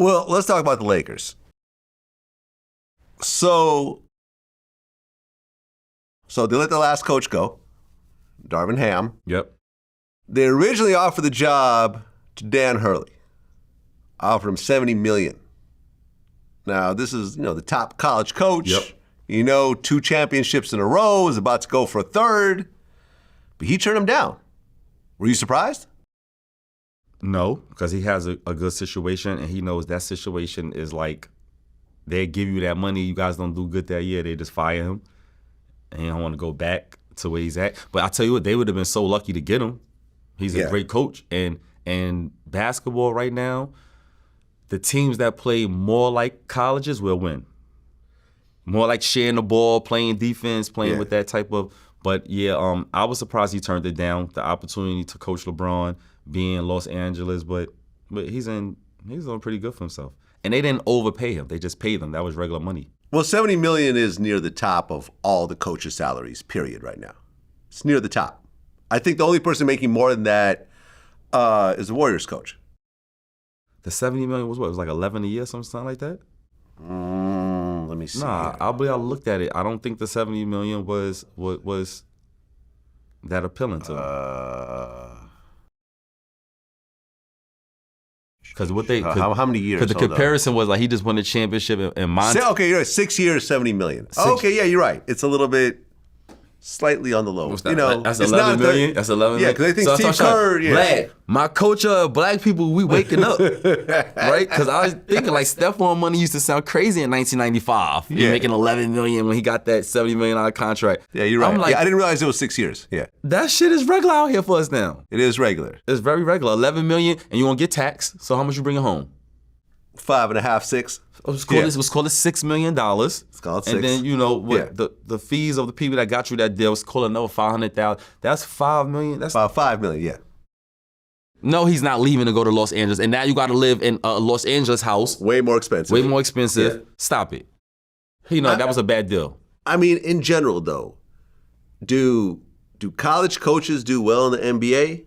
Well, let's talk about the Lakers. So they let the last coach go, Darvin Ham. Yep. They originally offered the job to Dan Hurley. Offered him $70 million. Now, this is, the top college coach. Yep. 2 championships in a row, is about to go for a third. But he turned him down. Were you surprised? No, because he has a good situation, and he knows that situation is like, they give you that money, you guys don't do good that year, they just fire him. And he don't want to go back to where he's at. But I tell you what, they would have been so lucky to get him. He's a great coach. And basketball right now, the teams that play more like colleges will win. More like sharing the ball, playing defense, playing with that type of. But I was surprised he turned it down, the opportunity to coach LeBron, being in Los Angeles. But he's doing pretty good for himself. And they didn't overpay him. They just paid him. That was regular money. Well, $70 million is near the top of all the coaches' salaries, period, right now. It's near the top. I think the only person making more than that is the Warriors coach. The $70 million was what? It was like 11 a year, something like that? Let me see. Nah, I looked at it. I don't think the $70 million was that appealing to him. Because how many years? Because the comparison was like he just won the championship in Montana. Okay, you're right. 6 years, $70 million. Okay, yeah, you're right. It's a little bit slightly on the low. What's that? That's 11 million. That's 11 million. Yeah, because I think Steve Kerr. Black, my coach of black people, we waking up, right? Because I was thinking like Stephon money used to sound crazy in 1995. He making 11 million when he got that $70 million contract. Yeah, you're right. I'm like, I didn't realize it was 6 years. Yeah, that shit is regular out here for us now. It is regular. It's very regular. 11 million, and you won't get taxed. So how much you bringing home? 5.5, 6. Let's call it $6 million. It's called 6. And then the fees of the people that got you that deal was called another $500,000. That's $5 million. That's about $5 million. Yeah. No, he's not leaving to go to Los Angeles, and now you got to live in a Los Angeles house. Way more expensive. Yeah. Stop it. That was a bad deal. I mean, in general, though, do college coaches do well in the NBA?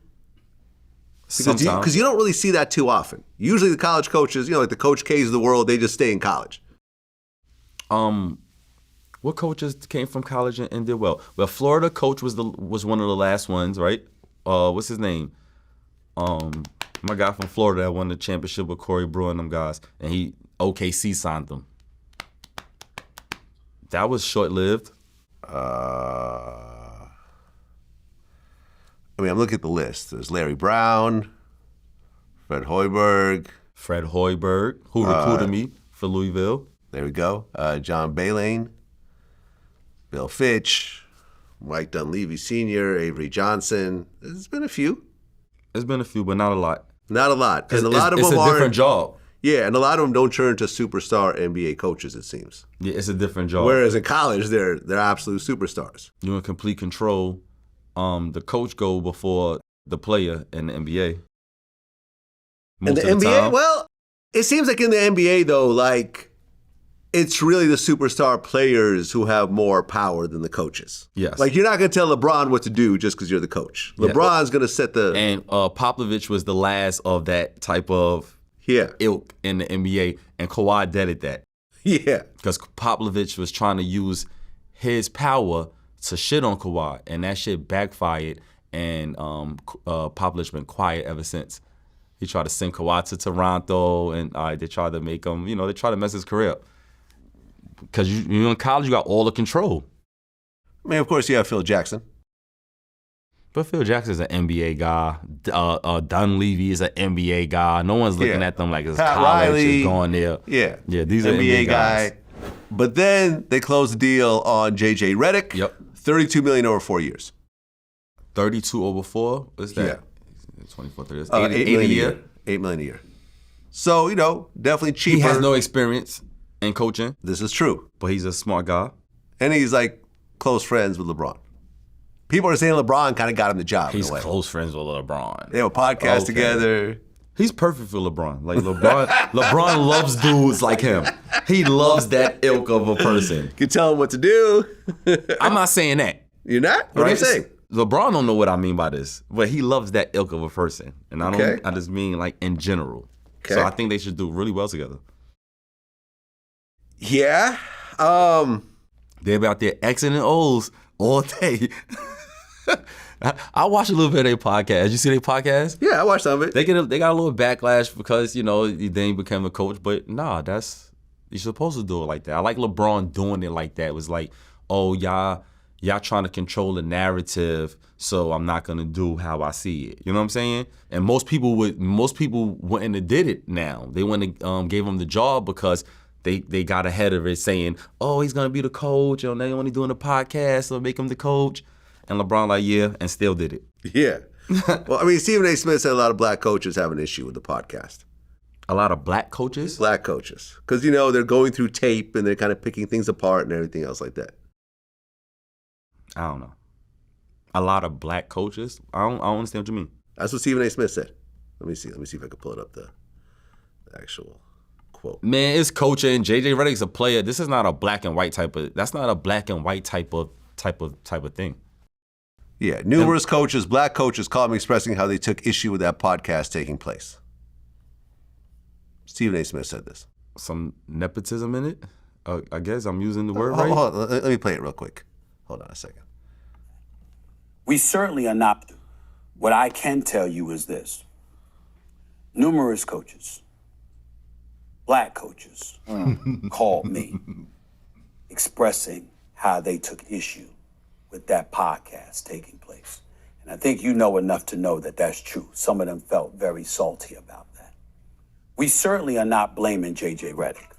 Because you don't really see that too often. Usually the college coaches, like the Coach K's of the world, they just stay in college. What coaches came from college and did well? Well, Florida coach was one of the last ones, right? What's his name? My guy from Florida that won the championship with Corey Brewer and them guys, and OKC signed them. That was short-lived. I'm looking at the list. There's Larry Brown, Fred Hoiberg, who recruited me for Louisville. There we go. John Baylane, Bill Fitch, Mike Dunleavy Sr., Avery Johnson. There's been a few. There's been a few, but not a lot. Not a lot. And a lot of them it's a different job. Yeah, and a lot of them don't turn to superstar NBA coaches, it seems. Yeah, it's a different job. Whereas in college, they're absolute superstars. You're in complete control. The coach go before the player in the NBA. In the NBA? Well, it seems like in the NBA, though, like, it's really the superstar players who have more power than the coaches. Yes. Like, you're not going to tell LeBron what to do just because you're the coach. LeBron's going to set the... And Popovich was the last of that type of ilk in the NBA, and Kawhi did that. Yeah. Because Popovich was trying to use his power to shit on Kawhi, and that shit backfired, and Popovich been quiet ever since. He tried to send Kawhi to Toronto, and they tried to make him, they tried to mess his career up. Because you're in college, you got all the control. I mean, of course, you have Phil Jackson. But Phil Jackson's an NBA guy. Dunleavy is an NBA guy. No one's looking at them like it's Pat college Riley, is going there. Yeah, these are NBA guys. But then they closed the deal on JJ Redick. Yep. $32 million over 4 years. 32 over 4? What's that? Yeah. 24, 30. $8 million a year. $8 million a year. So, definitely cheaper. He has no experience in coaching. This is true. But he's a smart guy. And he's like close friends with LeBron. People are saying LeBron kind of got him the job. He's close friends with LeBron. They have a podcast together. He's perfect for LeBron. Like LeBron loves dudes like him. He loves that ilk of a person. You can tell him what to do. I'm not saying that. You're not? What are you saying? LeBron don't know what I mean by this, but he loves that ilk of a person. And I just mean like in general. Okay. So I think they should do really well together. Yeah. They'll be out there Xing and O's all day. I watch a little bit of their podcast. You see their podcast? Yeah, I watched some of it. They got a little backlash because, then he became a coach. But nah, you're supposed to do it like that. I like LeBron doing it like that. It was like, oh, y'all trying to control the narrative, so I'm not gonna do how I see it. You know what I'm saying? And most people wouldn't have did it now. They wouldn't have gave him the job because they got ahead of it saying, oh, he's gonna be the coach, they only doing a podcast, so make him the coach. And LeBron like, yeah, and still did it. Yeah. Well, I mean, Stephen A. Smith said a lot of black coaches have an issue with the podcast. A lot of black coaches? Black coaches. Because, they're going through tape and they're kind of picking things apart and everything else like that. I don't know. A lot of black coaches? I don't understand what you mean. That's what Stephen A. Smith said. Let me see if I can pull it up, the actual quote. Man, it's coaching. JJ Redick's a player. This is not a black and white that's not a black and white type of thing. Yeah, numerous black coaches called me expressing how they took issue with that podcast taking place. Stephen A. Smith said this. Some nepotism in it? I guess I'm using the word right. Hold on, let me play it real quick. Hold on a second. We certainly are not. What I can tell you is this. Numerous coaches, black coaches, called me expressing how they took issue with that podcast taking place. And I think you know enough to know that that's true. Some of them felt very salty about that. We certainly are not blaming JJ Redick.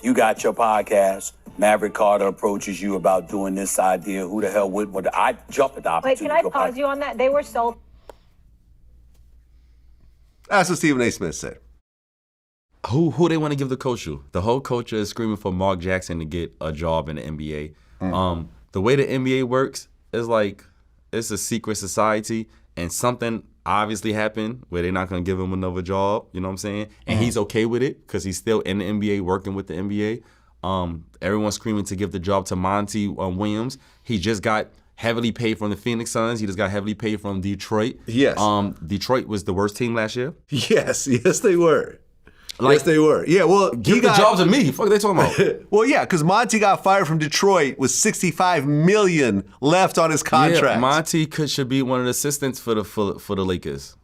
You got your podcast. Maverick Carter approaches you about doing this idea. Who the hell would? I jumped at the opportunity. Wait, can I pause you on that? They were so. That's what Stephen A. Smith said. Who they want to give the coach to? The whole coach is screaming for Mark Jackson to get a job in the NBA. The way the NBA works is like it's a secret society, and something obviously happened where they're not going to give him another job. You know what I'm saying? And he's okay with it because he's still in the NBA working with the NBA. Everyone's screaming to give the job to Monty Williams. He just got heavily paid from the Phoenix Suns. He just got heavily paid from Detroit. Yes. Detroit was the worst team last year. Yes, they were. Yes, they were. Yeah, well, give the job to me. Fuck, they talking about? Well, yeah, because Monty got fired from Detroit with $65 million left on his contract. Yeah, Monty should be one of the assistants for the Lakers.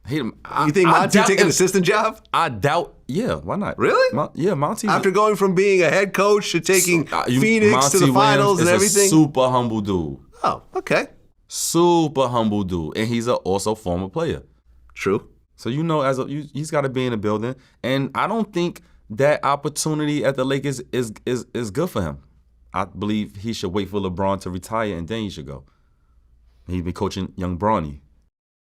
You think Monty take an assistant job? I doubt. Yeah, why not? Really? Monty. After going from being a head coach to taking Phoenix to the finals and everything? A super humble dude. Oh, okay. Super humble dude, and he's also former player. True. So he's got to be in the building, and I don't think that opportunity at the Lakers is good for him. I believe he should wait for LeBron to retire, and then he should go. He's been coaching young Bronny.